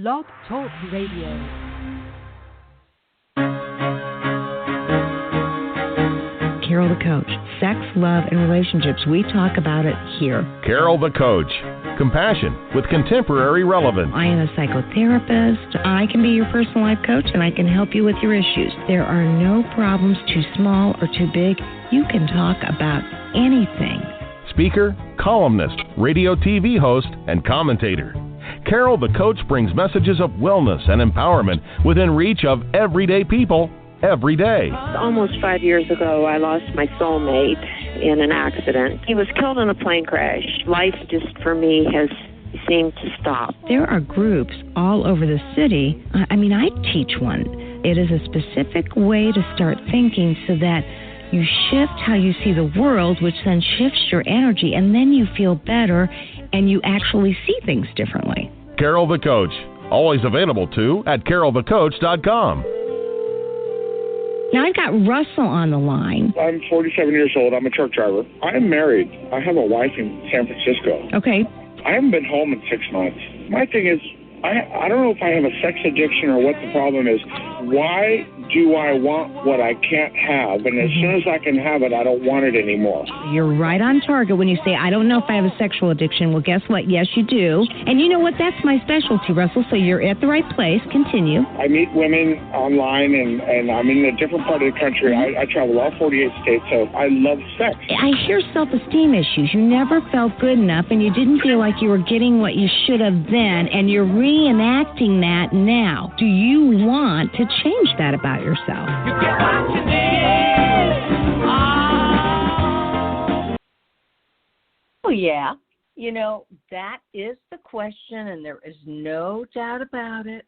Blog Talk Radio. Carol the Coach. Sex, love, and relationships. We talk about it here. Carol the Coach. Compassion with contemporary relevance. I am a psychotherapist. I can be your personal life coach, and I can help you with your issues. There are no problems too small or too big. You can talk about anything. Speaker, columnist, radio TV host, and commentator. Carol the Coach brings messages of wellness and empowerment within reach of everyday people every day. Almost 5 years ago, I lost my soulmate in an accident. He was killed in a plane crash. Life just, for me, has seemed to stop. There are groups all over the city. I teach one. It is a specific way to start thinking so that you shift how you see the world, which then shifts your energy, and then you feel better and you actually see things differently. Carol the Coach. Always available, too, at carolthecoach.com. Now, I've got Russell on the line. I'm 47 years old. I'm a truck driver. I'm married. I have a wife in San Francisco. Okay. I haven't been home in 6 months. My thing is, I don't know if I have a sex addiction or what the problem is. Why do I want what I can't have? And as soon as I can have it, I don't want it anymore. You're right on target when you say, I don't know if I have a sexual addiction. Well, guess what? Yes, you do. And you know what? That's my specialty, Russell. So you're at the right place. Continue. I meet women online, and I'm in a different part of the country. I travel all 48 states, so I love sex. I hear self-esteem issues. You never felt good enough, and you didn't feel like you were getting what you should have then, and you're reenacting that now. Do you want to change that about yourself? You get what you need. Oh, yeah. You know, that is the question, and there is no doubt about it.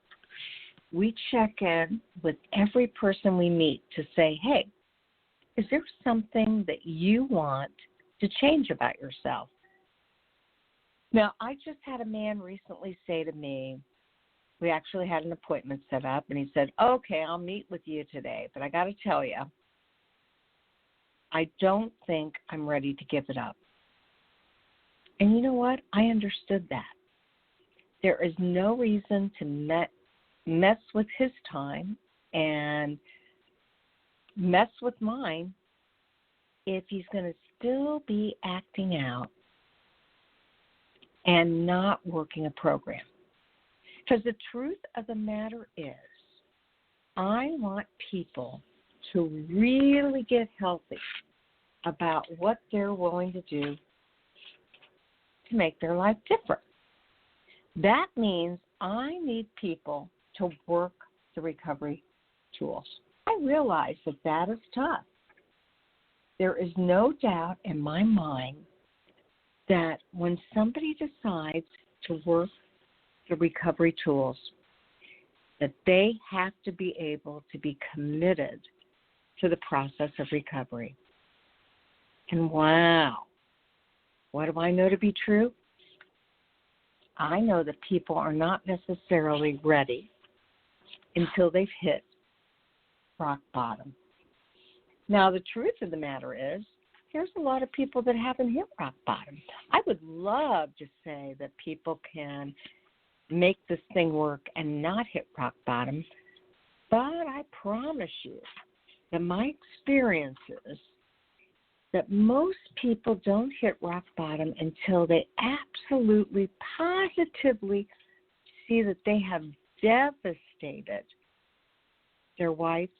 We check in with every person we meet to say, hey, is there something that you want to change about yourself? Now, I just had a man recently say to me, we actually had an appointment set up, and he said, okay, I'll meet with you today, but I got to tell you, I don't think I'm ready to give it up. And you know what? I understood that. There is no reason to mess with his time and mess with mine if he's going to still be acting out and not working a program. Because the truth of the matter is, I want people to really get healthy about what they're willing to do to make their life different. That means I need people to work the recovery tools. I realize that is tough. There is no doubt in my mind that when somebody decides to work the recovery tools, that they have to be able to be committed to the process of recovery. And wow, what do I know to be true? I know that people are not necessarily ready until they've hit rock bottom. Now, the truth of the matter is, there's a lot of people that haven't hit rock bottom. I would love to say that people can make this thing work and not hit rock bottom, but I promise you that my experience is that most people don't hit rock bottom until they absolutely, positively see that they have devastated their wives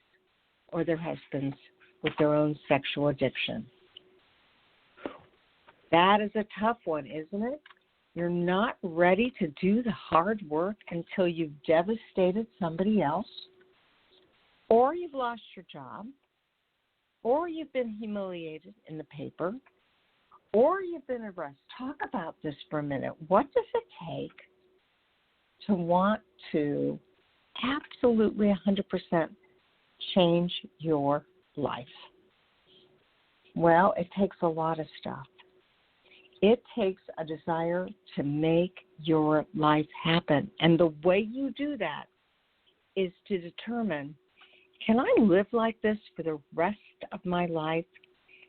or their husbands with their own sexual addiction. That is a tough one, isn't it? You're not ready to do the hard work until you've devastated somebody else, or you've lost your job, or you've been humiliated in the paper, or you've been arrested. Talk about this for a minute. What does it take to want to absolutely 100% change your life? Well, it takes a lot of stuff. It takes a desire to make your life happen. And the way you do that is to determine, can I live like this for the rest of my life?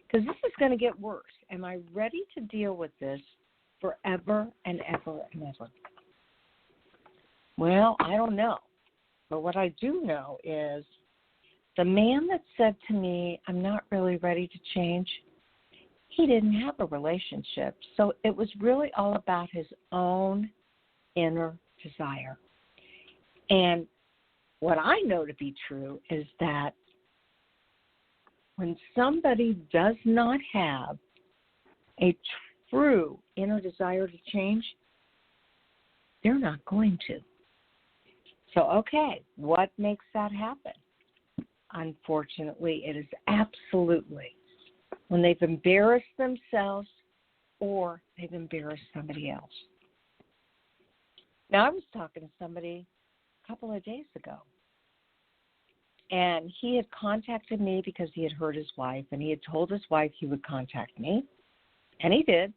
Because this is going to get worse. Am I ready to deal with this forever and ever and ever? Well, I don't know. But what I do know is the man that said to me, I'm not really ready to change, he didn't have a relationship. So it was really all about his own inner desire. And what I know to be true is that when somebody does not have a true inner desire to change, they're not going to. So, okay, what makes that happen? Unfortunately, it is absolutely when they've embarrassed themselves or they've embarrassed somebody else. Now, I was talking to somebody a couple of days ago, and he had contacted me because he had hurt his wife, and he had told his wife he would contact me, and he did.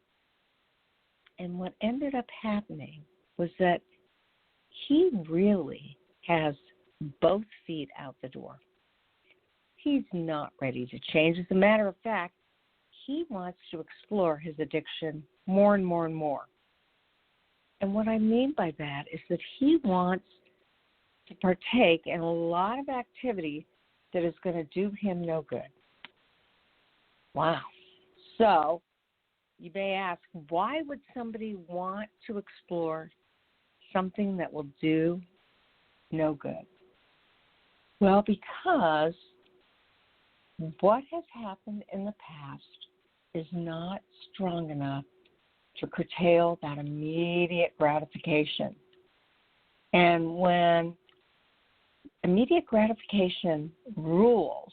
And what ended up happening was that he really has both feet out the door. He's not ready to change. As a matter of fact, he wants to explore his addiction more and more and more. And what I mean by that is that he wants to partake in a lot of activity that is going to do him no good. Wow. So you may ask, why would somebody want to explore something that will do no good? Well, because what has happened in the past is not strong enough to curtail that immediate gratification. And when immediate gratification rules,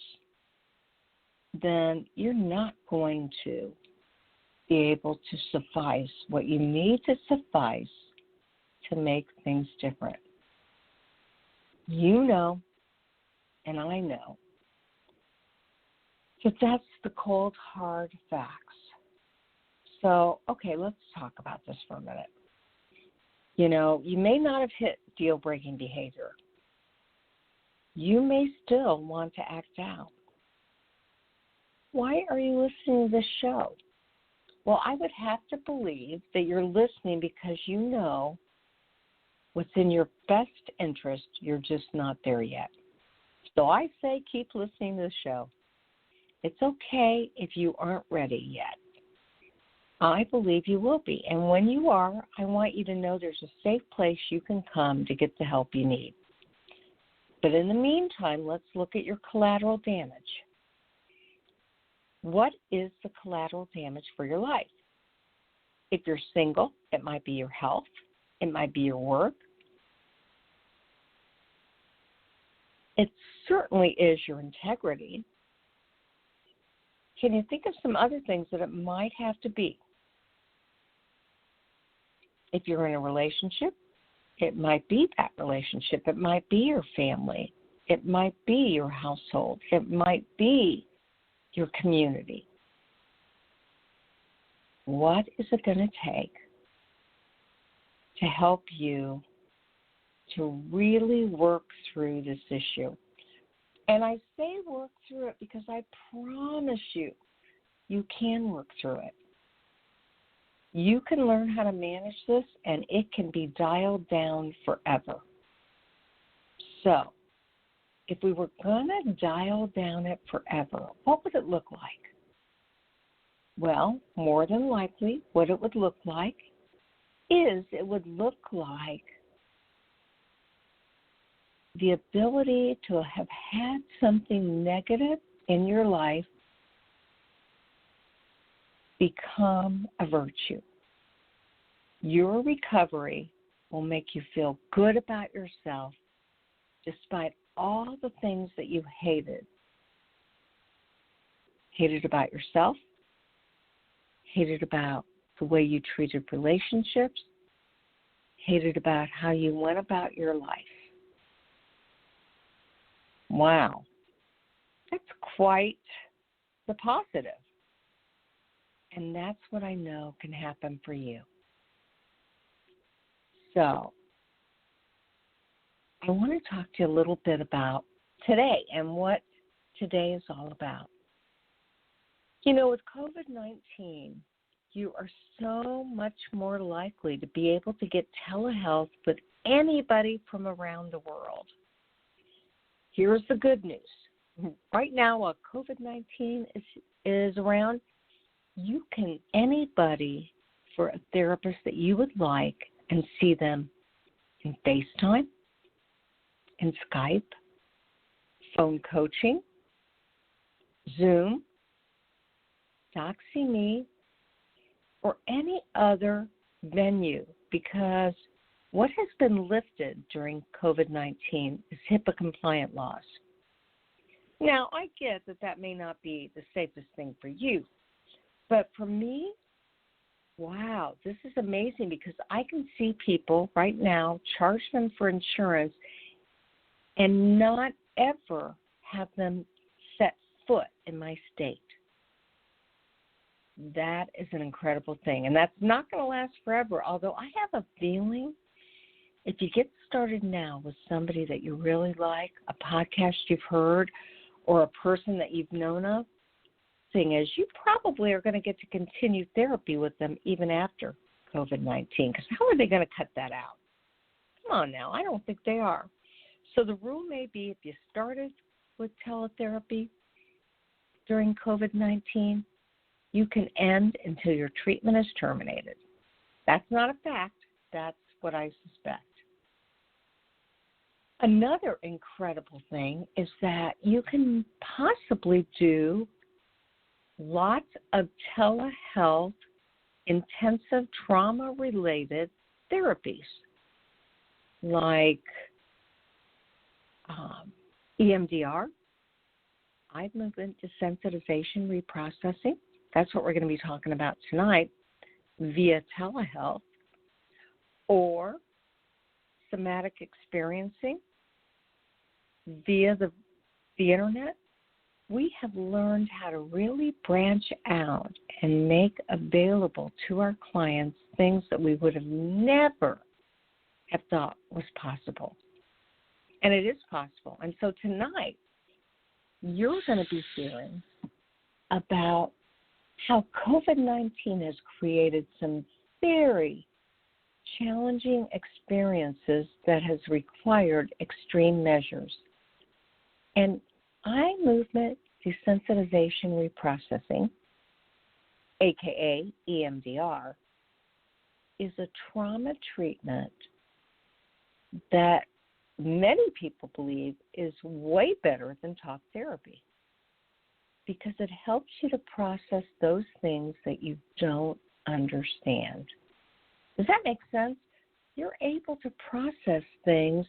then you're not going to be able to suffice what you need to suffice to make things different. You know, and I know, that that's the cold, hard facts. So, okay, let's talk about this for a minute. You know, you may not have hit deal-breaking behavior. You may still want to act out. Why are you listening to this show? Well, I would have to believe that you're listening because you know what's in your best interest. You're just not there yet. So I say keep listening to the show. It's okay if you aren't ready yet. I believe you will be. And when you are, I want you to know there's a safe place you can come to get the help you need. But in the meantime, let's look at your collateral damage. What is the collateral damage for your life? If you're single, it might be your health. It might be your work. It certainly is your integrity. Can you think of some other things that it might have to be? If you're in a relationship, it might be that relationship. It might be your family. It might be your household. It might be your community. What is it going to take to help you to really work through this issue? And I say work through it because I promise you, you can work through it. You can learn how to manage this, and it can be dialed down forever. So, if we were going to dial down it forever, what would it look like? Well, more than likely, what it would look like is it would look like the ability to have had something negative in your life become a virtue. Your recovery will make you feel good about yourself despite all the things that you hated. Hated about yourself, hated about the way you treated relationships, hated about how you went about your life. Wow, that's quite the positive. And that's what I know can happen for you. So, I want to talk to you a little bit about today and what today is all about. You know, with COVID-19, you are so much more likely to be able to get telehealth with anybody from around the world. Here's the good news. Right now, while COVID-19 is around, anybody for a therapist that you would like and see them in FaceTime, in Skype, phone coaching, Zoom, DoxyMe, or any other venue, because what has been lifted during COVID-19 is HIPAA-compliant laws. Now, I get that may not be the safest thing for you, but for me, wow, this is amazing because I can see people right now charge them for insurance and not ever have them set foot in my state. That is an incredible thing, and that's not going to last forever, although I have a feeling if you get started now with somebody that you really like, a podcast you've heard, or a person that you've known of, thing is you probably are going to get to continue therapy with them even after COVID-19, because how are they going to cut that out? Come on now, I don't think they are. So the rule may be if you started with teletherapy during COVID-19, you can end until your treatment is terminated. That's not a fact. That's what I suspect. Another incredible thing is that you can possibly do lots of telehealth intensive trauma-related therapies like EMDR, eye movement desensitization reprocessing. That's what we're going to be talking about tonight via telehealth, or somatic experiencing via the internet. We have learned how to really branch out and make available to our clients things that we would have never have thought was possible. And it is possible. And so tonight, you're going to be hearing about how COVID-19 has created some very challenging experiences that has required extreme measures. And eye movement desensitization reprocessing, aka EMDR, is a trauma treatment that many people believe is way better than talk therapy, because it helps you to process those things that you don't understand. Does that make sense? You're able to process things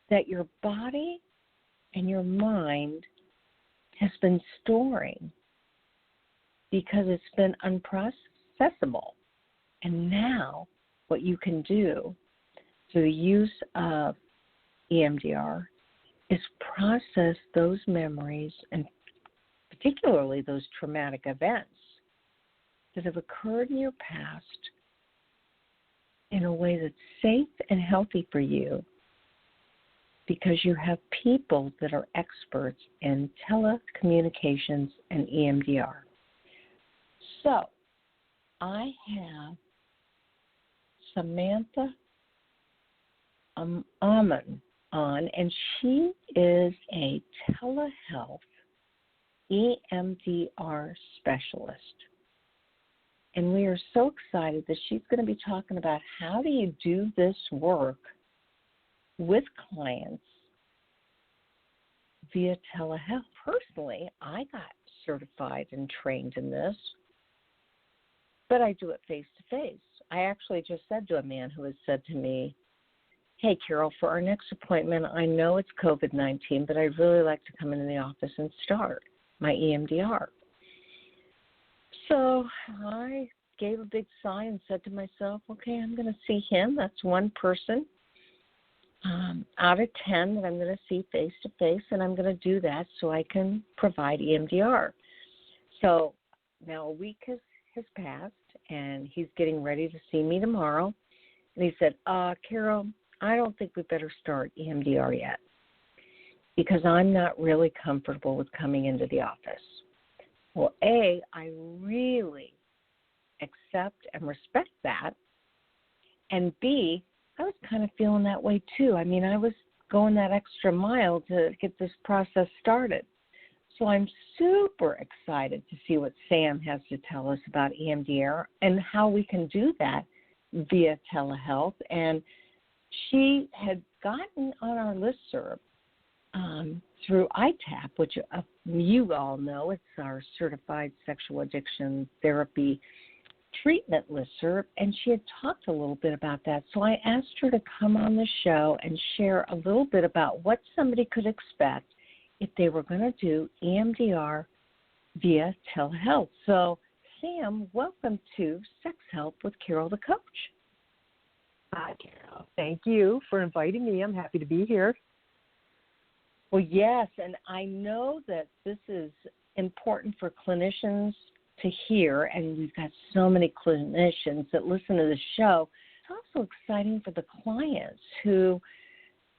that your body and your mind has been storing because it's been unprocessable. And now what you can do through the use of EMDR is process those memories, and particularly those traumatic events that have occurred in your past, in a way that's safe and healthy for you, because you have people that are experts in telecommunications and EMDR. So I have Samantha Ammann on, and she is a telehealth EMDR specialist. And we are so excited that she's going to be talking about how do you do this work with clients via telehealth. Personally, I got certified and trained in this, but I do it face-to-face. I actually just said to a man who has said to me, hey, Carol, for our next appointment, I know it's COVID-19, but I'd really like to come into the office and start my EMDR. So I gave a big sigh and said to myself, okay, I'm going to see him. That's one person out of 10 that I'm going to see face-to-face, and I'm going to do that so I can provide EMDR. So now a week has passed, and he's getting ready to see me tomorrow. And he said, Carol, I don't think we better start EMDR yet, because I'm not really comfortable with coming into the office. Well, A, I really accept and respect that. And B, I was kind of feeling that way too. I mean, I was going that extra mile to get this process started. So I'm super excited to see what Sam has to tell us about EMDR and how we can do that via telehealth. And she had gotten on our listserv through ITAP, which you all know. It's our Certified Sexual Addiction Therapy Treatment listserv, and she had talked a little bit about that. So I asked her to come on the show and share a little bit about what somebody could expect if they were going to do EMDR via telehealth. So, Sam, welcome to Sex Help with Carol the Coach. Hi, Carol. Thank you for inviting me. I'm happy to be here. Well, yes, and I know that this is important for clinicians to hear, and we've got so many clinicians that listen to the show. It's also exciting for the clients who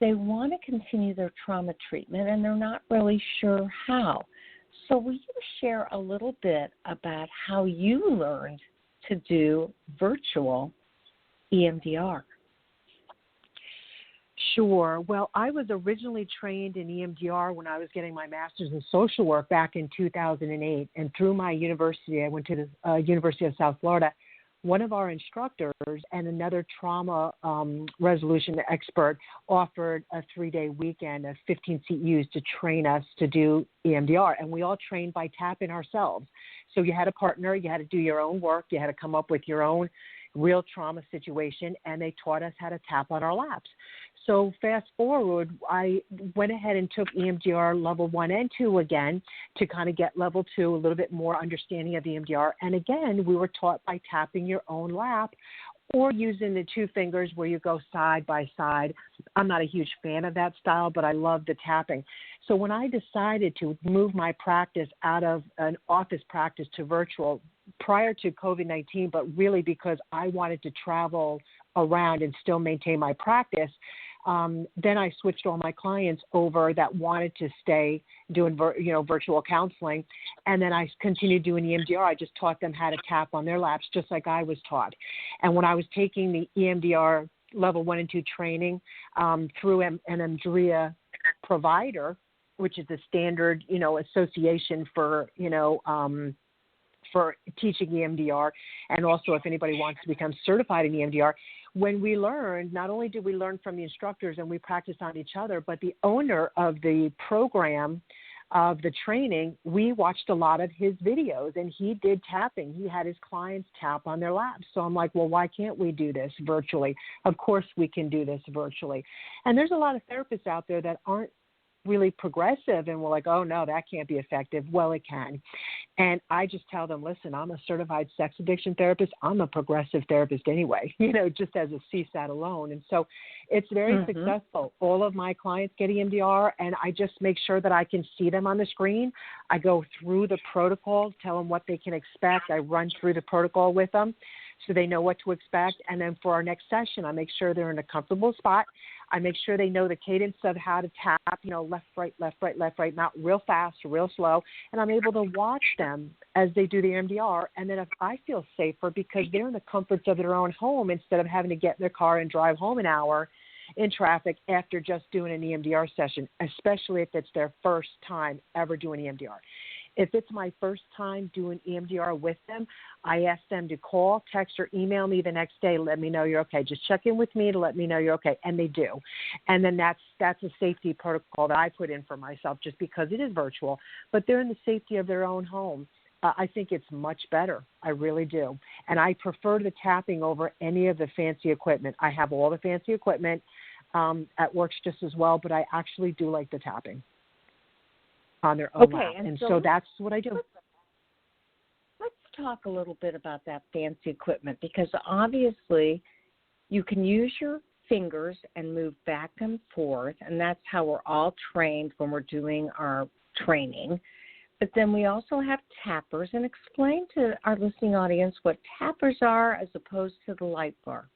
they want to continue their trauma treatment and they're not really sure how. So will you share a little bit about how you learned to do virtual EMDR? Sure. Well, I was originally trained in EMDR when I was getting my master's in social work back in 2008. And through my university, I went to the University of South Florida. One of our instructors and another trauma resolution expert offered a 3-day weekend of 15 CEUs to train us to do EMDR. And we all trained by tapping ourselves. So you had a partner, you had to do your own work, you had to come up with your own real trauma situation, and they taught us how to tap on our laps. So fast forward, I went ahead and took EMDR level 1 and 2 again to kind of get level 2, a little bit more understanding of EMDR. And again, we were taught by tapping your own lap or using the 2 fingers where you go side by side. I'm not a huge fan of that style, but I love the tapping. So when I decided to move my practice out of an office practice to virtual prior to COVID-19, but really because I wanted to travel around and still maintain my practice, then I switched all my clients over that wanted to stay doing virtual counseling, and then I continued doing EMDR. I just taught them how to tap on their laps, just like I was taught. And when I was taking the EMDR level 1 and 2 training through an EMDR provider, which is the standard association for teaching EMDR, and also if anybody wants to become certified in EMDR. When we learned, not only did we learn from the instructors and we practiced on each other, but the owner of the program, of the training, we watched a lot of his videos, and he did tapping. He had his clients tap on their laps. So I'm like, well, why can't we do this virtually? Of course we can do this virtually. And there's a lot of therapists out there that aren't really progressive, and we're like, oh no, that can't be effective. Well, it can. And I just tell them, listen, I'm a certified sex addiction therapist. I'm a progressive therapist anyway, just as a CSAT alone. And so it's very successful. All of my clients get EMDR, and I just make sure that I can see them on the screen. I go through the protocol, tell them what they can expect. I run through the protocol with them so they know what to expect. And then for our next session, I make sure they're in a comfortable spot. I make sure they know the cadence of how to tap, left, right, left, right, left, right, not real fast or real slow. And I'm able to watch them as they do the EMDR. And then if I feel safer because they're in the comforts of their own home instead of having to get in their car and drive home an hour in traffic after just doing an EMDR session, especially if it's their first time ever doing EMDR. If it's my first time doing EMDR with them, I ask them to call, text, or email me the next day. Let me know you're okay. Just check in with me to let me know you're okay. And they do. And then that's a safety protocol that I put in for myself just because it is virtual. But they're in the safety of their own home. I think it's much better. I really do. And I prefer the tapping over any of the fancy equipment. I have all the fancy equipment. It works just as well, but I actually do like the tapping on their own lap. And so that's what I do. Let's talk a little bit about that fancy equipment, because obviously you can use your fingers and move back and forth, and that's how we're all trained when we're doing our training. But then we also have tappers, and explain to our listening audience what tappers are as opposed to the light bar.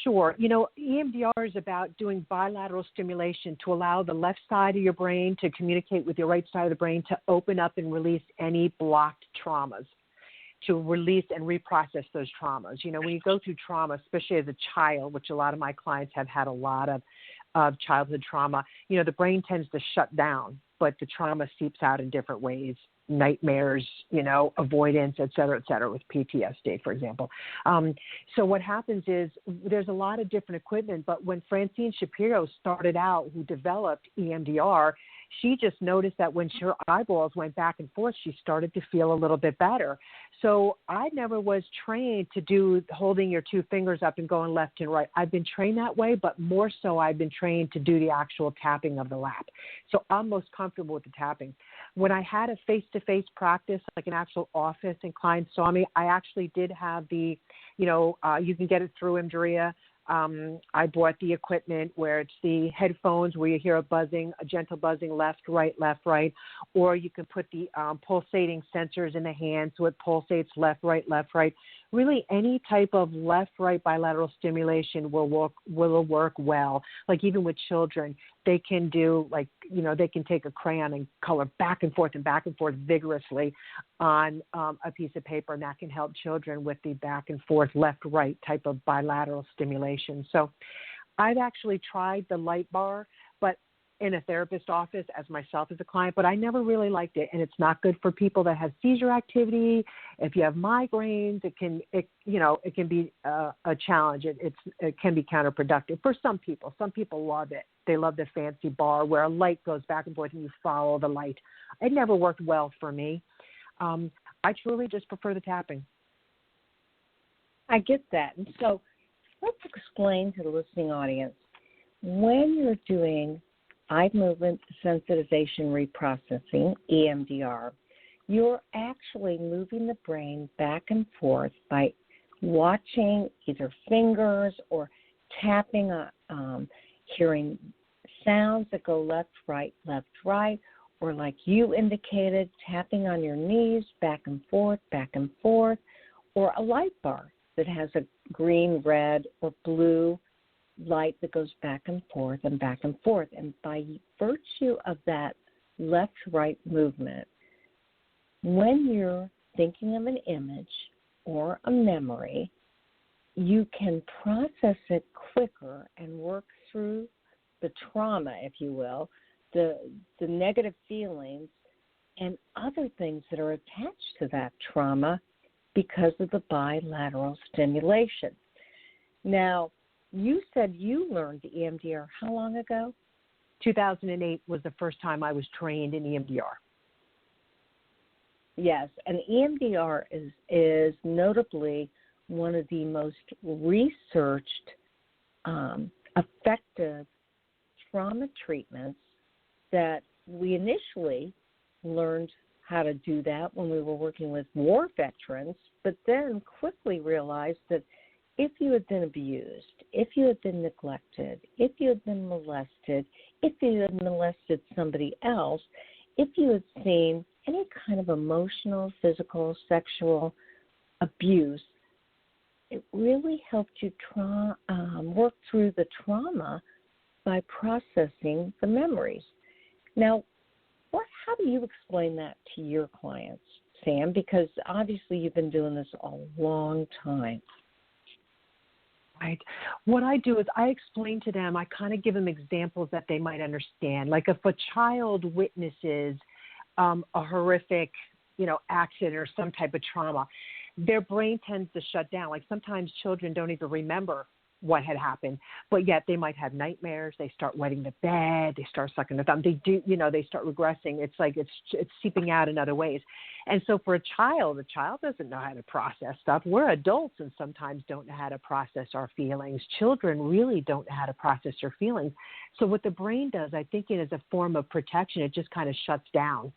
Sure. EMDR is about doing bilateral stimulation to allow the left side of your brain to communicate with your right side of the brain to open up and release any blocked traumas. to release and reprocess those traumas. You know, when you go through trauma, especially as a child, which a lot of my clients have had a lot of childhood trauma, you know, the brain tends to shut down, but the trauma seeps out in different ways. Nightmares, you know, avoidance, et cetera, with PTSD, for example. So what happens is there's a lot of different equipment, but when Francine Shapiro started out, who developed EMDR, she just noticed that when her eyeballs went back and forth, she started to feel a little bit better. So I never was trained to do holding your two fingers up and going left and right. I've been trained that way, but more so I've been trained to do the actual tapping of the lap. So I'm most comfortable with the tapping. When I had a face-to-face practice, like an actual office, and clients saw me, I actually did have the, you know, you can get it through EMDR. I bought the equipment where it's the headphones where you hear a buzzing, a gentle buzzing, left, right, or you can put the pulsating sensors in the hand so it pulsates left, right. Really any type of left, right bilateral stimulation will work well. Like even with children, they can do like, you know, they can take a crayon and color back and forth vigorously on a piece of paper, and that can help children with the back and forth left, right type of bilateral stimulation. So I've actually tried the light bar, but in a therapist office as myself as a client, but I never really liked it, and it's not good for people that have seizure activity. If you have migraines, it can be a challenge. It can be counterproductive for some people. Some people love it. They love the fancy bar where a light goes back and forth and you follow the light. It never worked well for me. I truly just prefer the tapping. I get that. And so let's explain to the listening audience, when you're doing eye movement sensitization reprocessing, EMDR, you're actually moving the brain back and forth by watching either fingers or tapping, hearing sounds that go left, right, or like you indicated, tapping on your knees back and forth, or a light bar that has a green, red, or blue light that goes back and forth. And by virtue of that left-right movement, when you're thinking of an image or a memory, you can process it quicker and work through the trauma, if you will, the negative feelings and other things that are attached to that trauma because of the bilateral stimulation. Now, you said you learned the EMDR how long ago? 2008 was the first time I was trained in EMDR. Yes, and EMDR is notably one of the most researched, effective trauma treatments that we initially learned how to do that when we were working with war veterans, but then quickly realized that if you had been abused, if you had been neglected, if you had been molested, if you had molested somebody else, if you had seen any kind of emotional, physical, sexual abuse, it really helped you work through the trauma by processing the memories. Now, how do you explain that to your clients, Sam? Because obviously you've been doing this a long time. Right. What I do is I explain to them, I kind of give them examples that they might understand. Like if a child witnesses a horrific, accident or some type of trauma, their brain tends to shut down. Like sometimes children don't even remember what had happened, but yet they might have nightmares. They start wetting the bed. They start sucking their thumb. They do, they start regressing. It's like it's seeping out in other ways. And so for a child doesn't know how to process stuff. We're adults and sometimes don't know how to process our feelings. Children really don't know how to process their feelings. So what the brain does, I think it is a form of protection. It just kind of shuts down.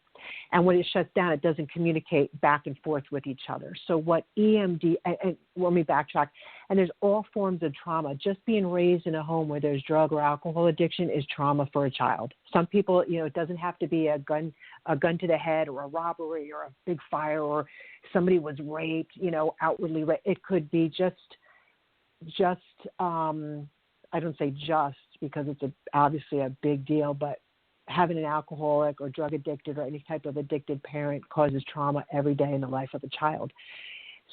And when it shuts down, it doesn't communicate back and forth with each other. So what EMD, and let me backtrack, and there's all forms of trauma. Just being raised in a home where there's drug or alcohol addiction is trauma for a child. Some people, it doesn't have to be a gun to the head or a robbery or a big fire or somebody was raped, outwardly raped. It could be just I don't say just because it's obviously a big deal, but having an alcoholic or drug addicted or any type of addicted parent causes trauma every day in the life of a child.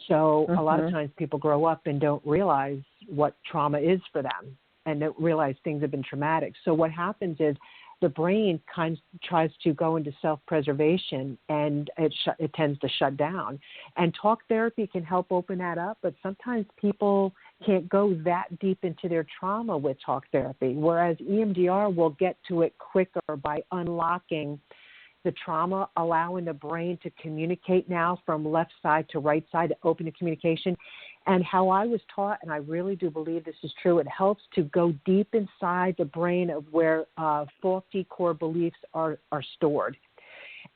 So a lot of times people grow up and don't realize what trauma is for them and don't realize things have been traumatic. So what happens is the brain kind of tries to go into self-preservation, and it tends to shut down. And talk therapy can help open that up, but sometimes people can't go that deep into their trauma with talk therapy, whereas EMDR will get to it quicker by unlocking the trauma, allowing the brain to communicate now from left side to right side, to open the communication. And how I was taught, and I really do believe this is true, it helps to go deep inside the brain of where faulty core beliefs are stored.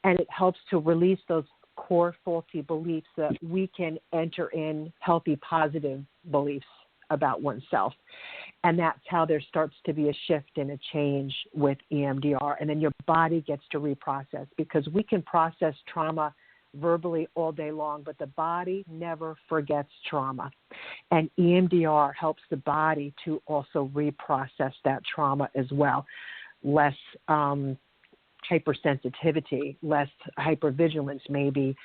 And it helps to release those core faulty beliefs so that we can enter in healthy, positive beliefs about oneself. And that's how there starts to be a shift and a change with EMDR. And then your body gets to reprocess, because we can process trauma verbally all day long, but the body never forgets trauma. And EMDR helps the body to also reprocess that trauma as well. Less hypersensitivity, less hypervigilance, maybe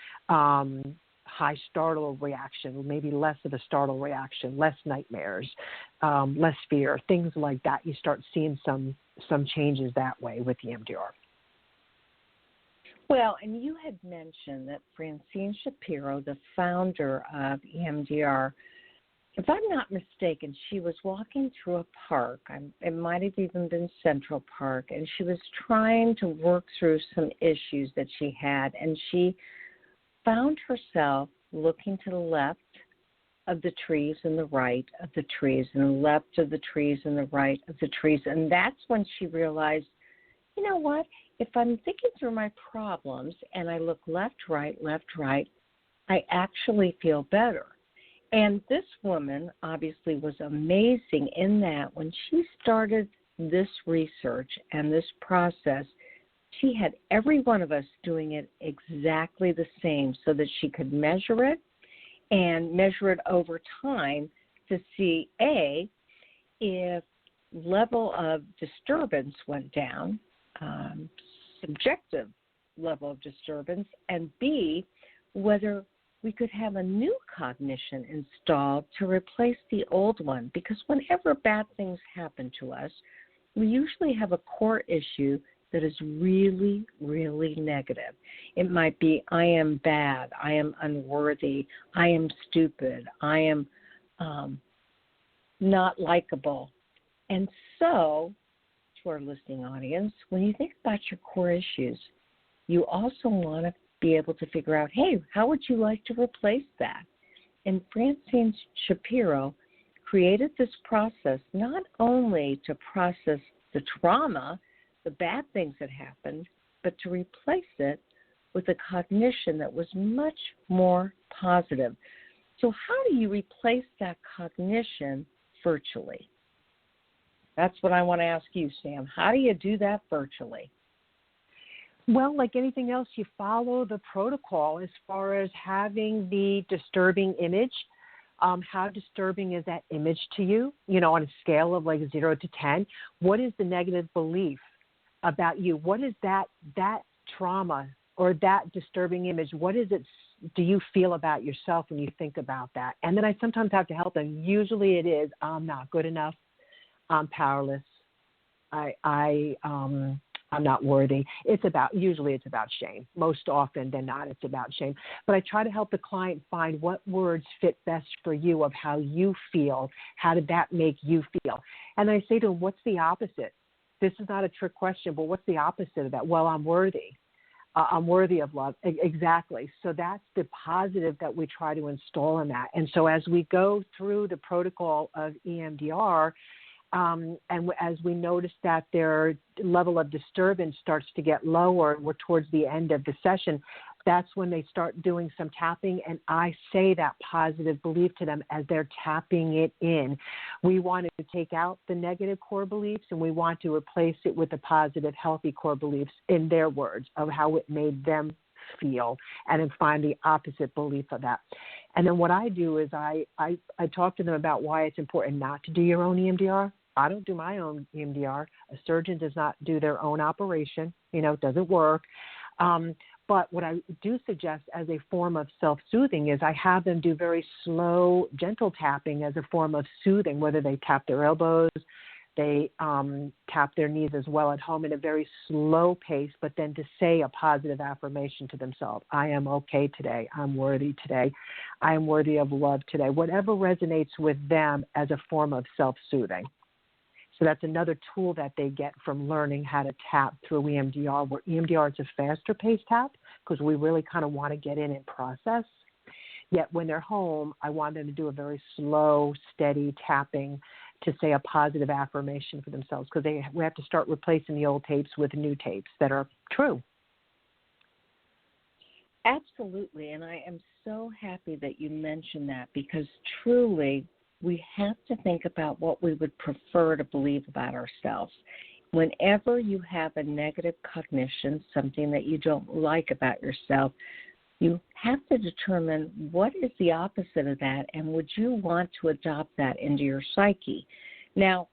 high startle reaction, maybe less of a startle reaction, less nightmares, less fear, things like that. You start seeing some changes that way with EMDR. Well, and you had mentioned that Francine Shapiro, the founder of EMDR, if I'm not mistaken, she was walking through a park. It might have even been Central Park, and she was trying to work through some issues that she had, and she found herself looking to the left of the trees and the right of the trees, and the left of the trees and the right of the trees. And that's when she realized, you know what, if I'm thinking through my problems and I look left, right, I actually feel better. And this woman obviously was amazing in that when she started this research and this process, she had every one of us doing it exactly the same so that she could measure it and measure it over time to see, A, if level of disturbance went down, subjective level of disturbance, and B, whether we could have a new cognition installed to replace the old one. Because whenever bad things happen to us, we usually have a core issue that is really, really negative. It might be, I am bad, I am unworthy, I am stupid, I am not likable. And so, to our listening audience, when you think about your core issues, you also want to be able to figure out, hey, how would you like to replace that? And Francine Shapiro created this process not only to process the trauma, the bad things that happened, but to replace it with a cognition that was much more positive. So how do you replace that cognition virtually? That's what I want to ask you, Sam. How do you do that virtually? Well, like anything else, you follow the protocol as far as having the disturbing image. How disturbing is that image to you? You know, on a scale of like 0 to 10, what is the negative belief about you? What is that trauma or that disturbing image? What is it? Do you feel about yourself when you think about that? And then I sometimes have to help them. Usually it is, I'm not good enough. I'm powerless. I'm not worthy. Usually it's about shame. Most often than not, it's about shame. But I try to help the client find what words fit best for you of how you feel. How did that make you feel? And I say to them, what's the opposite? This is not a trick question, but what's the opposite of that? Well, I'm worthy. I'm worthy of love. Exactly. So that's the positive that we try to install in that. And so as we go through the protocol of EMDR, and as we notice that their level of disturbance starts to get lower, we're towards the end of the session, that's when they start doing some tapping, and I say that positive belief to them as they're tapping it in. We want to take out the negative core beliefs, and we want to replace it with the positive, healthy core beliefs, in their words, of how it made them feel, and then find the opposite belief of that. And then what I do is I talk to them about why it's important not to do your own EMDR. I don't do my own EMDR. A surgeon does not do their own operation. You know, it doesn't work. But what I do suggest as a form of self-soothing is I have them do very slow, gentle tapping as a form of soothing, whether they tap their elbows, they tap their knees as well at home in a very slow pace, but then to say a positive affirmation to themselves. I am okay today. I'm worthy today. I am worthy of love today. Whatever resonates with them as a form of self-soothing. So that's another tool that they get from learning how to tap through EMDR, where EMDR is a faster paced tap because we really kind of want to get in and process. Yet when they're home, I want them to do a very slow, steady tapping to say a positive affirmation for themselves, because we have to start replacing the old tapes with new tapes that are true. Absolutely, and I am so happy that you mentioned that, because truly we have to think about what we would prefer to believe about ourselves. Whenever you have a negative cognition, something that you don't like about yourself, you have to determine what is the opposite of that, and would you want to adopt that into your psyche? Now,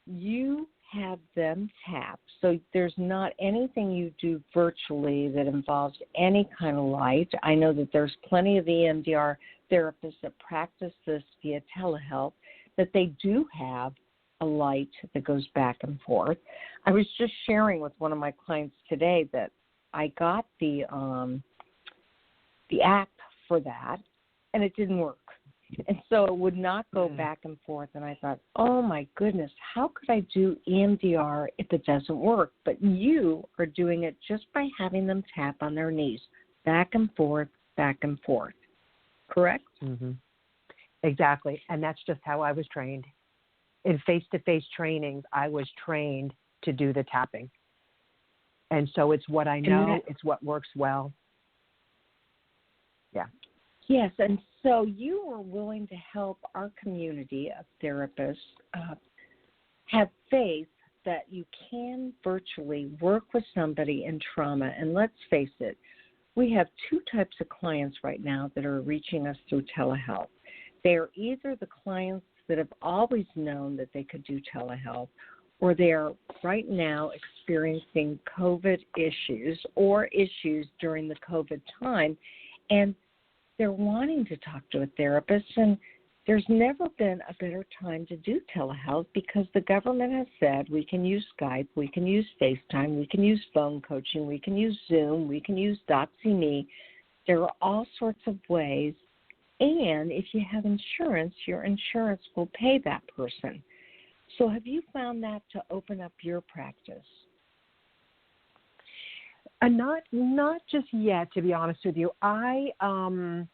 you have them tap, so there's not anything you do virtually that involves any kind of light. I know that there's plenty of EMDR therapists that practice this via telehealth, that they do have a light that goes back and forth. I was just sharing with one of my clients today that I got the app for that, and it didn't work. And so it would not go back and forth. And I thought, oh, my goodness, how could I do EMDR if it doesn't work? But you are doing it just by having them tap on their knees, back and forth, correct? Mm-hmm. Exactly. And that's just how I was trained. In face-to-face trainings, I was trained to do the tapping. And so it's what I know. It's what works well. Yeah. Yes, and so you are willing to help our community of therapists have faith that you can virtually work with somebody in trauma. And let's face it, we have two types of clients right now that are reaching us through telehealth. They are either the clients that have always known that they could do telehealth, or they are right now experiencing COVID issues or issues during the COVID time, and they're wanting to talk to a therapist, and there's never been a better time to do telehealth because the government has said we can use Skype, we can use FaceTime, we can use phone coaching, we can use Zoom, we can use Doxy.me. There are all sorts of ways, and if you have insurance, your insurance will pay that person. So have you found that to open up your practice? Not just yet, to be honest with you. I am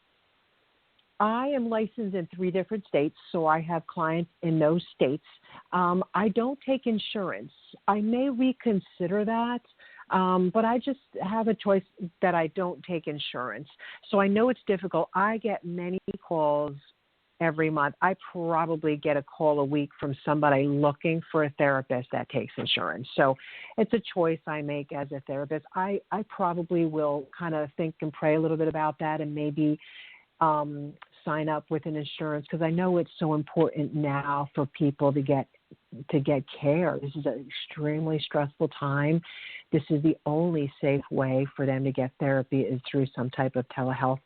licensed in 3 different states, so I have clients in those states. I don't take insurance. I may reconsider that, but I just have a choice that I don't take insurance. So I know it's difficult. I get many calls every month. I probably get a call a week from somebody looking for a therapist that takes insurance. So it's a choice I make as a therapist. I probably will kind of think and pray a little bit about that and maybe sign up with an insurance, because I know it's so important now for people to get care. This is an extremely stressful time. This is the only safe way for them to get therapy is through some type of telehealth.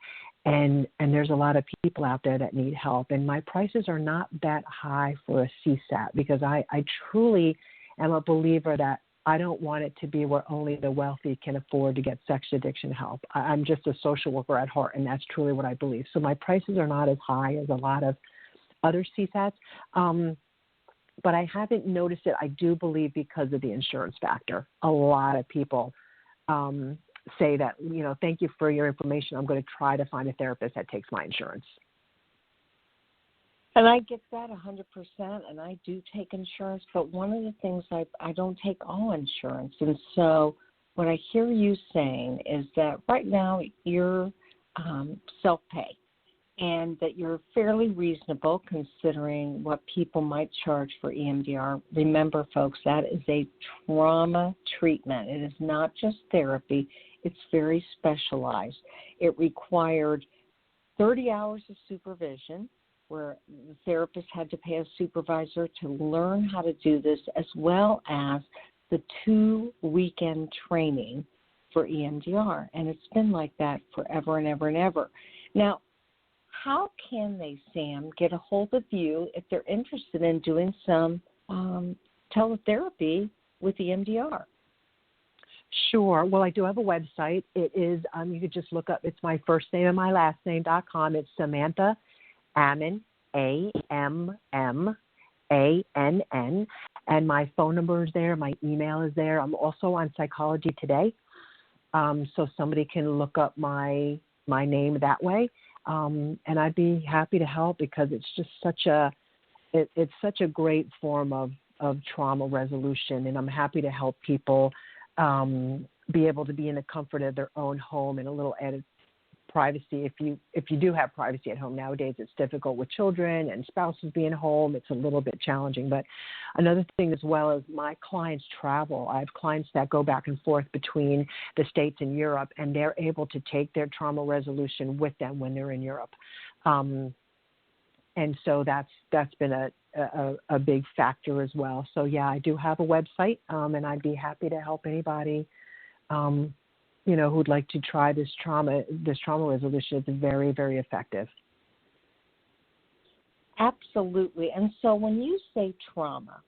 And there's a lot of people out there that need help. And my prices are not that high for a CSAT, because I truly am a believer that I don't want it to be where only the wealthy can afford to get sex addiction help. I'm just a social worker at heart, and that's truly what I believe. So my prices are not as high as a lot of other CSATs. But I haven't noticed it, I do believe, because of the insurance factor. A lot of people say that, thank you for your information. I'm going to try to find a therapist that takes my insurance. And I get that 100%, and I do take insurance, but one of the things I don't take all insurance. And so what I hear you saying is that right now you're self-pay, and that you're fairly reasonable considering what people might charge for EMDR. Remember, folks, that is a trauma treatment. It is not just therapy. It's very specialized. It required 30 hours of supervision, where the therapist had to pay a supervisor to learn how to do this, as well as the 2 weekend training for EMDR, and it's been like that forever and ever and ever. Now, how can they, Sam, get a hold of you if they're interested in doing some teletherapy with EMDR? Sure. Well, I do have a website. It is, you could just look up, it's my first name and my last name.com. It's Samantha Ammann, AMMANN, and my phone number is there. My email is there. I'm also on Psychology Today, so somebody can look up my name that way, and I'd be happy to help because it's just such a great form of trauma resolution, and I'm happy to help people be able to be in the comfort of their own home and a little added privacy. If you do have privacy at home nowadays, it's difficult with children and spouses being home. It's a little bit challenging. But another thing as well is my clients travel. I have clients that go back and forth between the States and Europe, and they're able to take their trauma resolution with them when they're in Europe. And so that's been a big factor as well. So yeah, I do have a website, and I'd be happy to help anybody, who'd like to try this trauma resolution. It's very, very effective. Absolutely. And so when you say trauma,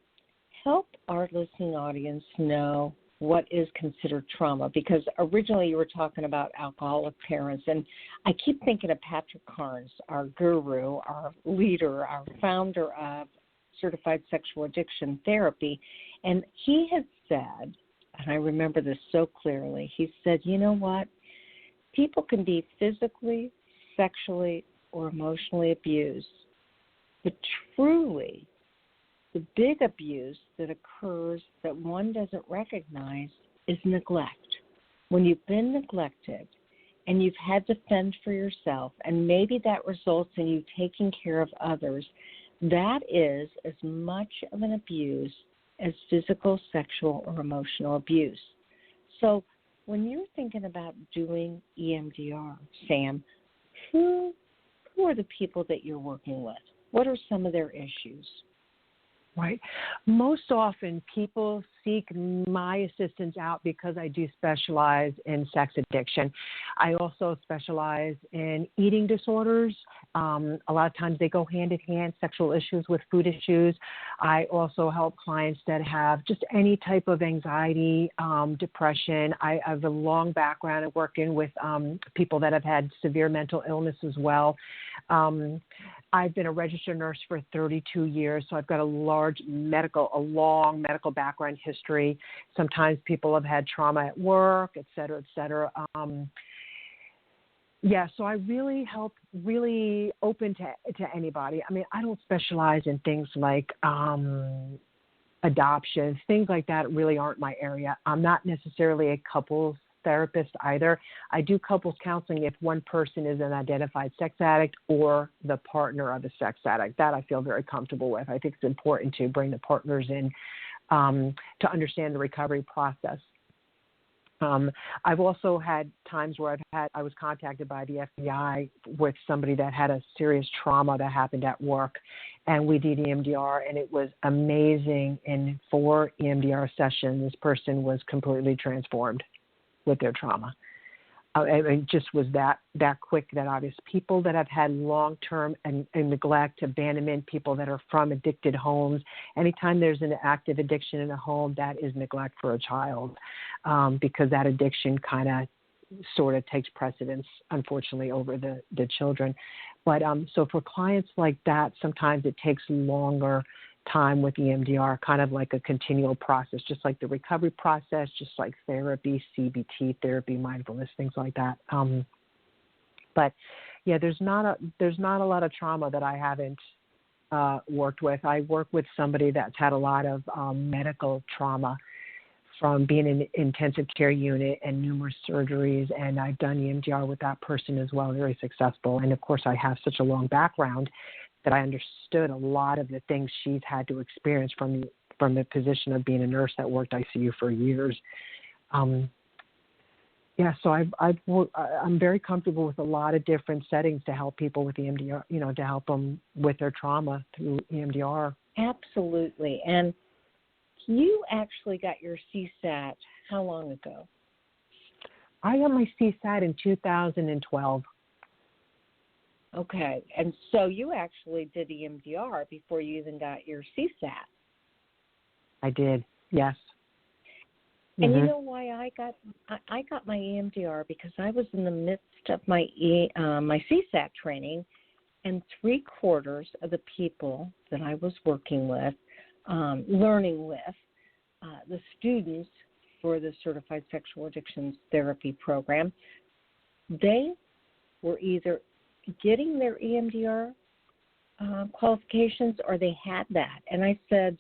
help our listening audience know what is considered trauma, because originally you were talking about alcoholic parents, and I keep thinking of Patrick Carnes, our guru, our leader, our founder of Certified Sexual Addiction Therapy, and he had said, and I remember this so clearly, he said, you know what, people can be physically, sexually, or emotionally abused, but truly the big abuse that occurs that one doesn't recognize is neglect. When you've been neglected and you've had to fend for yourself, and maybe that results in you taking care of others, that is as much of an abuse as physical, sexual, or emotional abuse. So when you're thinking about doing EMDR, Sam, who are the people that you're working with? What are some of their issues? Right. Most often people seek my assistance out because I do specialize in sex addiction. I also specialize in eating disorders. A lot of times they go hand in hand, sexual issues with food issues. I also help clients that have just any type of anxiety, depression. I have a long background of working with people that have had severe mental illness as well. I've been a registered nurse for 32 years, so I've got a long medical background history. Sometimes people have had trauma at work, et cetera, et cetera. So I really open to anybody. I mean, I don't specialize in things like adoption. Things like that really aren't my area. I'm not necessarily a couples therapist either. I do couples counseling if one person is an identified sex addict or the partner of a sex addict. That I feel very comfortable with. I think it's important to bring the partners in to understand the recovery process. I've also had times where I was contacted by the FBI with somebody that had a serious trauma that happened at work, and we did EMDR, and it was amazing. In 4 EMDR sessions, this person was completely transformed with their trauma. It just was that quick, that obvious. People that have had long-term and neglect, abandonment, people that are from addicted homes. Anytime there's an active addiction in a home, that is neglect for a child, because that addiction kind of sort of takes precedence, unfortunately, over the children. But so for clients like that, sometimes it takes longer time with EMDR, kind of like a continual process, just like the recovery process, just like therapy, CBT therapy, mindfulness, things like that. But yeah, there's not a lot of trauma that I haven't worked with. I work with somebody that's had a lot of medical trauma from being in an intensive care unit and numerous surgeries, and I've done EMDR with that person as well, very successful. And of course, I have such a long background that I understood a lot of the things she's had to experience from the position of being a nurse that worked ICU for years. So I'm very comfortable with a lot of different settings to help people with EMDR, to help them with their trauma through EMDR. Absolutely. And you actually got your CSAT how long ago? I got my CSAT in 2012. Okay, and so you actually did EMDR before you even got your CSAT. I did, yes. And you know why I got my EMDR? Because I was in the midst of my my CSAT training, and 3/4 of the people that I was working with, learning with, the students for the Certified Sexual Addictions Therapy Program, they were either getting their EMDR qualifications or they had that. And I said,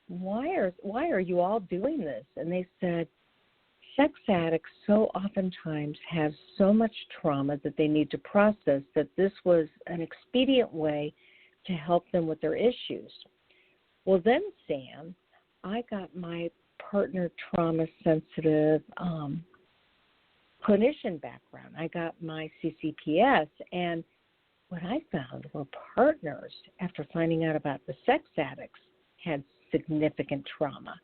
why are you all doing this? And they said, sex addicts so oftentimes have so much trauma that they need to process that this was an expedient way to help them with their issues. Well, then, Sam, I got my partner trauma-sensitive clinician background. I got my CCPS, and what I found were partners, after finding out about the sex addicts, had significant trauma,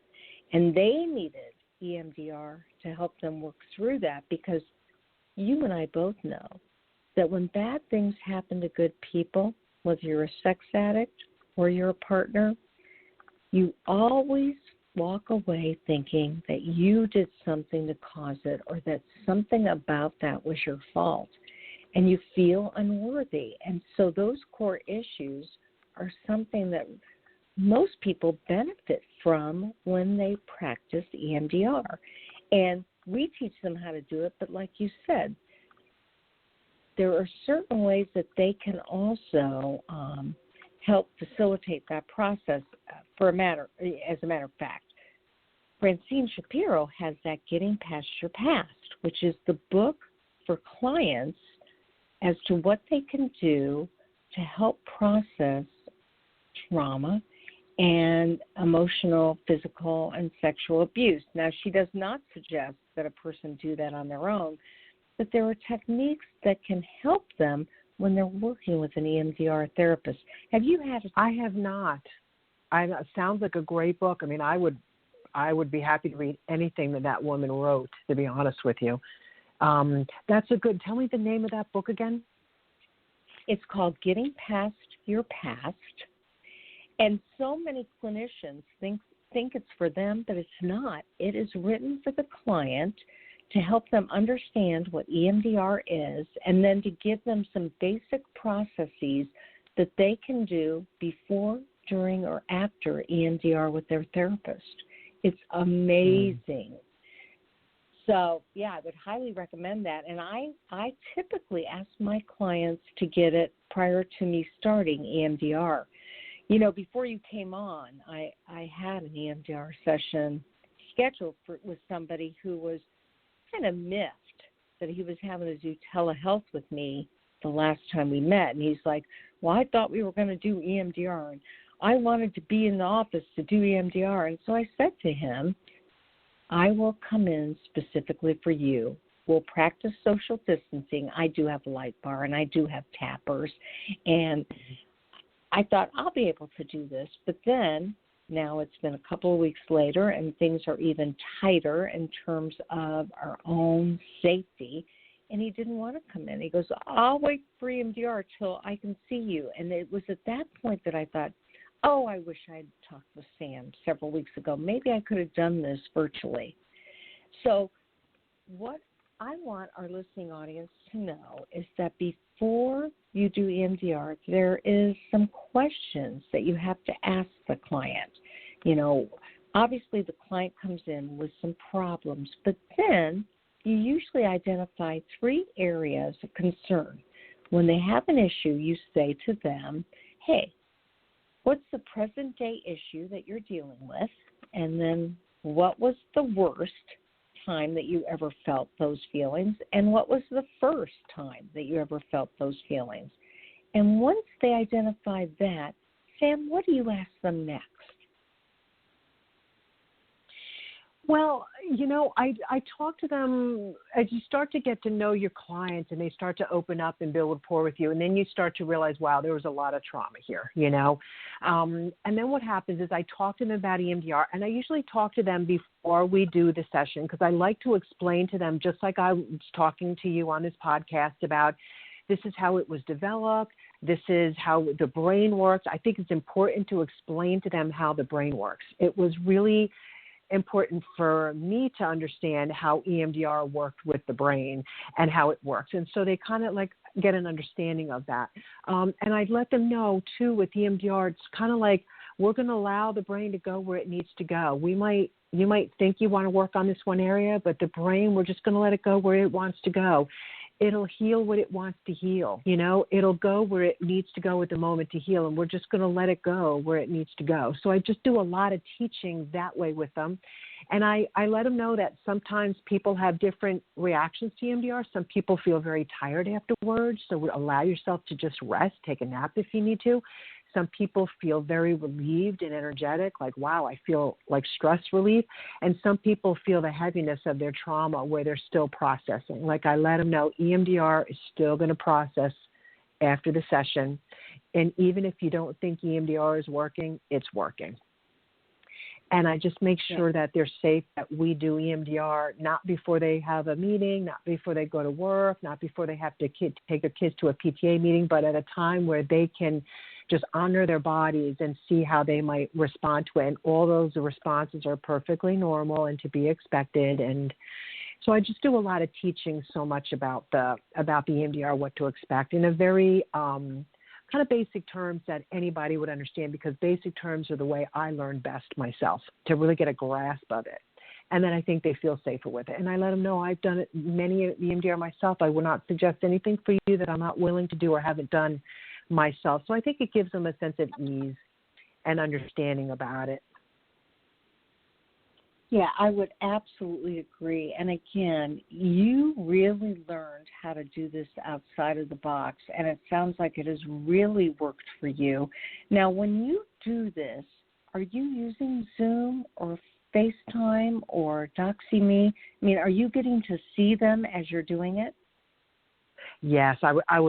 and they needed EMDR to help them work through that, because you and I both know that when bad things happen to good people, whether you're a sex addict or you're a partner, you always walk away thinking that you did something to cause it or that something about that was your fault, and you feel unworthy. And so those core issues are something that most people benefit from when they practice EMDR. And we teach them how to do it, but like you said, there are certain ways that they can also help facilitate that process. As a matter of fact, Francine Shapiro has that Getting Past Your Past, which is the book for clients as to what they can do to help process trauma and emotional, physical, and sexual abuse. Now, she does not suggest that a person do that on their own, but there are techniques that can help them when they're working with an EMDR therapist. Have you had a... I have not. It sounds like a great book. I mean, I would be happy to read anything that woman wrote, to be honest with you. That's a good... Tell me the name of that book again. It's called Getting Past Your Past. And so many clinicians think it's for them, but it's not. It is written for the client to help them understand what EMDR is, and then to give them some basic processes that they can do before, during, or after EMDR with their therapist. It's amazing. So, yeah, I would highly recommend that. And I typically ask my clients to get it prior to me starting EMDR. You know, before you came on, I had an EMDR session scheduled with somebody who was kind of miffed that he was having to do telehealth with me the last time we met. And he's like, well, I thought we were going to do EMDR, and I wanted to be in the office to do EMDR. And so I said to him, I will come in specifically for you. We'll practice social distancing. I do have a light bar, and I do have tappers. And I thought I'll be able to do this. But then now it's been a couple of weeks later, and things are even tighter in terms of our own safety. And he didn't want to come in. He goes, I'll wait for EMDR till I can see you. And it was at that point that I thought, oh, I wish I'd talked with Sam several weeks ago. Maybe I could have done this virtually. So what I want our listening audience to know is that before you do EMDR, there is some questions that you have to ask the client. You know, obviously the client comes in with some problems, but then you usually identify 3 areas of concern. When they have an issue, you say to them, hey, what's the present day issue that you're dealing with? And then what was the worst time that you ever felt those feelings? And what was the first time that you ever felt those feelings? And once they identify that, Sam, what do you ask them next? Well, I talk to them as you start to get to know your clients and they start to open up and build rapport with you. And then you start to realize, wow, there was a lot of trauma here, And then what happens is I talk to them about EMDR, and I usually talk to them before we do the session because I like to explain to them, just like I was talking to you on this podcast about, this is how it was developed. This is how the brain works. I think it's important to explain to them how the brain works. It was really important for me to understand how EMDR worked with the brain and how it works. And so they kind of like get an understanding of that. And I'd let them know too with EMDR, it's kind of like we're going to allow the brain to go where it needs to go. You might think you want to work on this one area, but the brain, we're just going to let it go where it wants to go. It'll heal what it wants to heal. It'll go where it needs to go at the moment to heal, and we're just going to let it go where it needs to go. So I just do a lot of teaching that way with them. And I let them know that sometimes people have different reactions to EMDR. Some people feel very tired afterwards, so allow yourself to just rest, take a nap if you need to. Some people feel very relieved and energetic, like, wow, I feel like stress relief. And some people feel the heaviness of their trauma where they're still processing. Like I let them know EMDR is still going to process after the session. And even if you don't think EMDR is working, it's working. And I just make sure that they're safe, that we do EMDR, not before they have a meeting, not before they go to work, not before they have to take their kids to a PTA meeting, but at a time where they can just honor their bodies and see how they might respond to it. And all those responses are perfectly normal and to be expected. And so I just do a lot of teaching so much about the EMDR, what to expect in a very kind of basic terms that anybody would understand, because basic terms are the way I learn best myself to really get a grasp of it. And then I think they feel safer with it. And I let them know I've done it, many EMDR myself. I will not suggest anything for you that I'm not willing to do or haven't done myself. So I think it gives them a sense of ease and understanding about it. Yeah, I would absolutely agree. And again, you really learned how to do this outside of the box, and it sounds like it has really worked for you. Now, when you do this, are you using Zoom or FaceTime or DoxyMe? I mean, are you getting to see them as you're doing it? Yes, I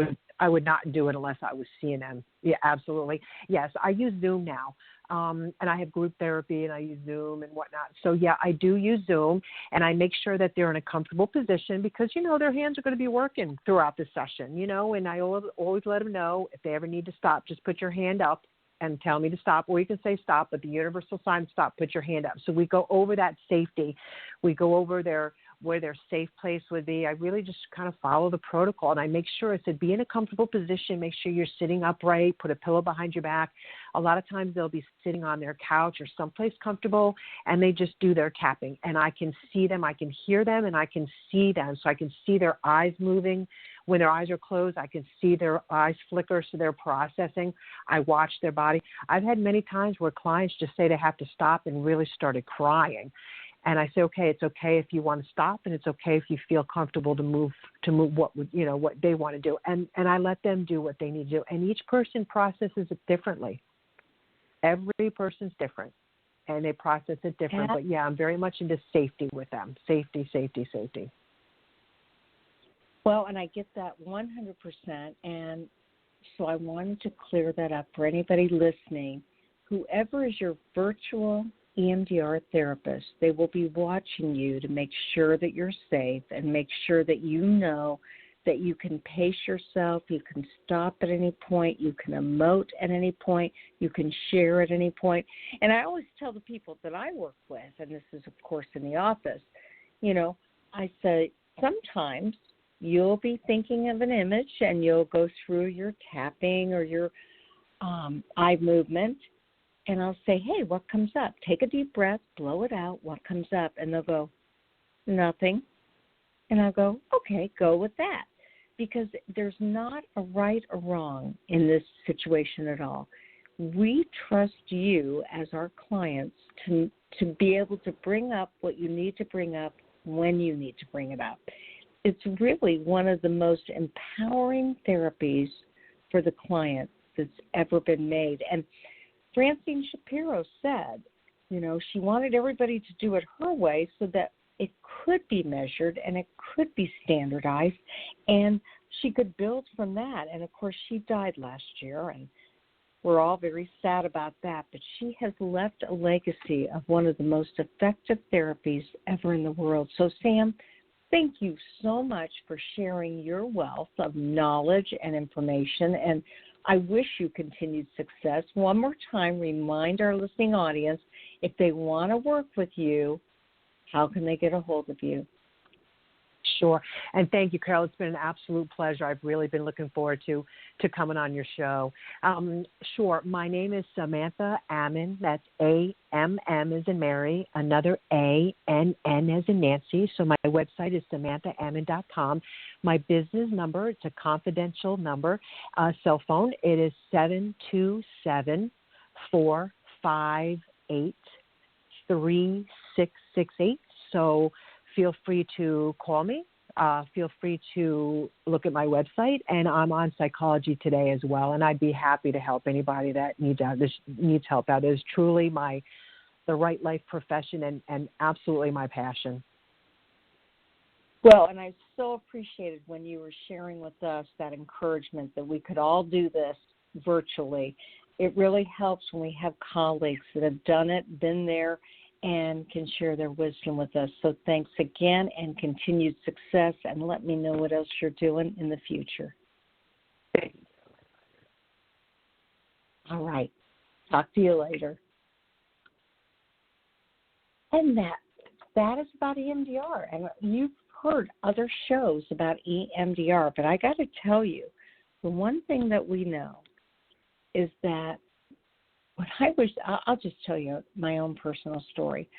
would not do it unless I was seeing them. Yeah, absolutely. Yes, I use Zoom now. And I have group therapy and I use Zoom and whatnot. So, yeah, I do use Zoom, and I make sure that they're in a comfortable position because, their hands are going to be working throughout the session, and I always let them know if they ever need to stop, just put your hand up and tell me to stop, or you can say stop, but the universal sign, stop, put your hand up. So we go over that safety. We go over where their safe place would be. I really just kind of follow the protocol, and I make sure I said be in a comfortable position. Make sure you're sitting upright, put a pillow behind your back. A lot of times they'll be sitting on their couch or someplace comfortable, and they just do their tapping, and I can see them, I can hear them, and I can see them. So I can see their eyes moving. When their eyes are closed, I can see their eyes flicker, so they're processing. I watch their body. I've had many times where clients just say they have to stop and really started crying. And I say, okay, it's okay if you want to stop, and it's okay if you feel comfortable to move what they want to do. And I let them do what they need to do. And each person processes it differently. Every person's different, and they process it different. But, yeah, I'm very much into safety with them. Safety, safety, safety. Well, and I get that 100%. And so I wanted to clear that up for anybody listening. Whoever is your virtual EMDR therapist, they will be watching you to make sure that you're safe and make sure that you know that you can pace yourself, you can stop at any point, you can emote at any point, you can share at any point. And I always tell the people that I work with, and this is, of course, in the office, I say sometimes you'll be thinking of an image and you'll go through your tapping or your eye movement, and I'll say, hey, what comes up? Take a deep breath, blow it out. What comes up? And they'll go, nothing. And I'll go, okay, go with that. Because there's not a right or wrong in this situation at all. We trust you as our clients to be able to bring up what you need to bring up when you need to bring it up. It's really one of the most empowering therapies for the client that's ever been made. And Francine Shapiro said, She wanted everybody to do it her way so that it could be measured and it could be standardized, and she could build from that. And, of course, she died last year, and we're all very sad about that. But she has left a legacy of one of the most effective therapies ever in the world. So, Sam, thank you so much for sharing your wealth of knowledge and information, and I wish you continued success. One more time, remind our listening audience, if they want to work with you, how can they get a hold of you? Sure. And thank you, Carol. It's been an absolute pleasure. I've really been looking forward to coming on your show. Sure. My name is Samantha Ammann. That's A-M-M as in Mary, another A-N-N as in Nancy. So my website is samanthaammann.com. My business number, it's a confidential number, cell phone. It is 727-458-3668. So feel free to call me. Feel free to look at my website, and I'm on Psychology Today as well, and I'd be happy to help anybody that needs help. That is truly the right life profession and absolutely my passion. Well, and I so appreciated when you were sharing with us that encouragement that we could all do this virtually. It really helps when we have colleagues that have done it, been there, and can share their wisdom with us. So thanks again and continued success, and let me know what else you're doing in the future. Thank you. All right. Talk to you later. And that is about EMDR. And you've heard other shows about EMDR, but I got to tell you, the one thing that we know is that I'll just tell you my own personal story.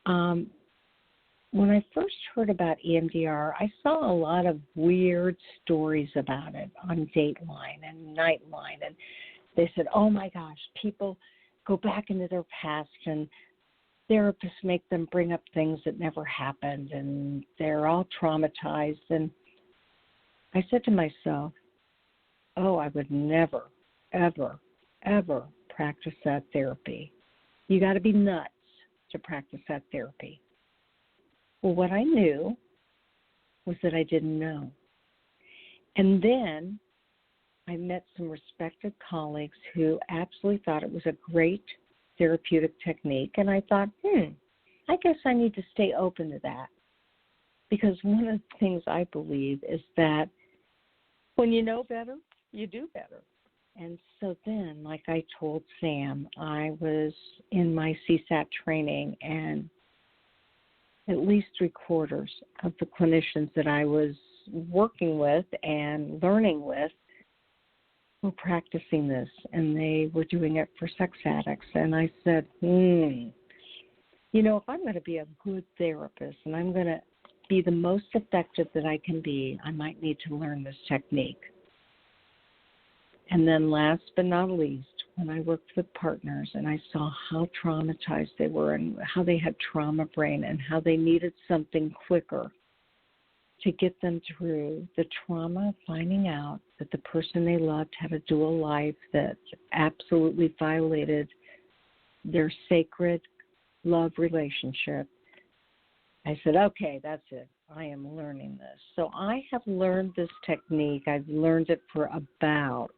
When I first heard about EMDR, I saw a lot of weird stories about it on Dateline and Nightline, and they said, oh my gosh, people go back into their past and therapists make them bring up things that never happened, and they're all traumatized. And I said to myself, oh, I would never, ever, ever practice that therapy. You got to be nuts to practice that therapy. Well, what I knew was that I didn't know. And then I met some respected colleagues who absolutely thought it was a great therapeutic technique, and I thought, I guess I need to stay open to that. Because one of the things I believe is that when you know better, you do better. And so then, like I told Sam, I was in my CSAT training, and at least 3/4 of the clinicians that I was working with and learning with were practicing this, and they were doing it for sex addicts. And I said, if I'm going to be a good therapist and I'm going to be the most effective that I can be, I might need to learn this technique. And then last but not least, when I worked with partners and I saw how traumatized they were and how they had trauma brain and how they needed something quicker to get them through the trauma of finding out that the person they loved had a dual life that absolutely violated their sacred love relationship, I said, okay, that's it. I am learning this. So I have learned this technique. I've learned it for about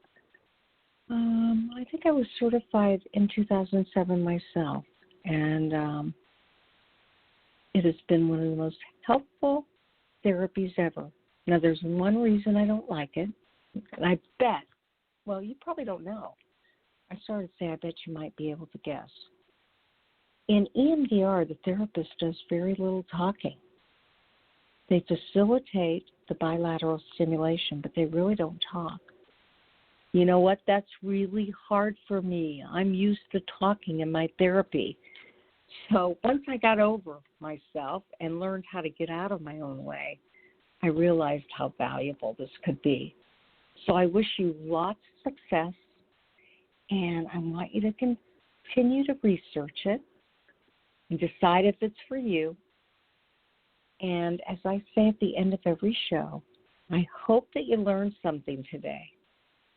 I think I was certified in 2007 myself, and it has been one of the most helpful therapies ever. Now, there's one reason I don't like it, and I bet, well, you probably don't know. I started to say, I bet you might be able to guess. In EMDR, the therapist does very little talking. They facilitate the bilateral stimulation, but they really don't talk. You know what? That's really hard for me. I'm used to talking in my therapy. So once I got over myself and learned how to get out of my own way, I realized how valuable this could be. So I wish you lots of success, and I want you to continue to research it and decide if it's for you. And as I say at the end of every show, I hope that you learned something today.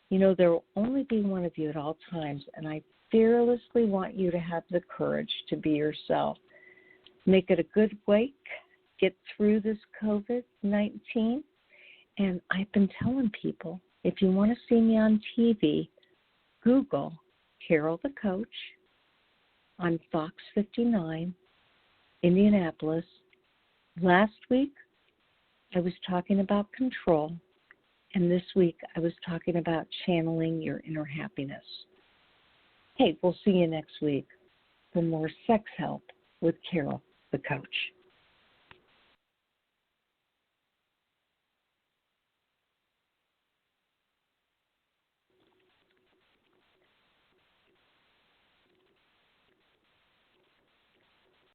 There will only be one of you at all times, and I fearlessly want you to have the courage to be yourself. Make it a good week. Get through this COVID-19. And I've been telling people, if you want to see me on TV, Google Carol the Coach on Fox 59, Indianapolis. Last week, I was talking about control, and this week I was talking about channeling your inner happiness. Hey, we'll see you next week for more sex help with Carol the Coach.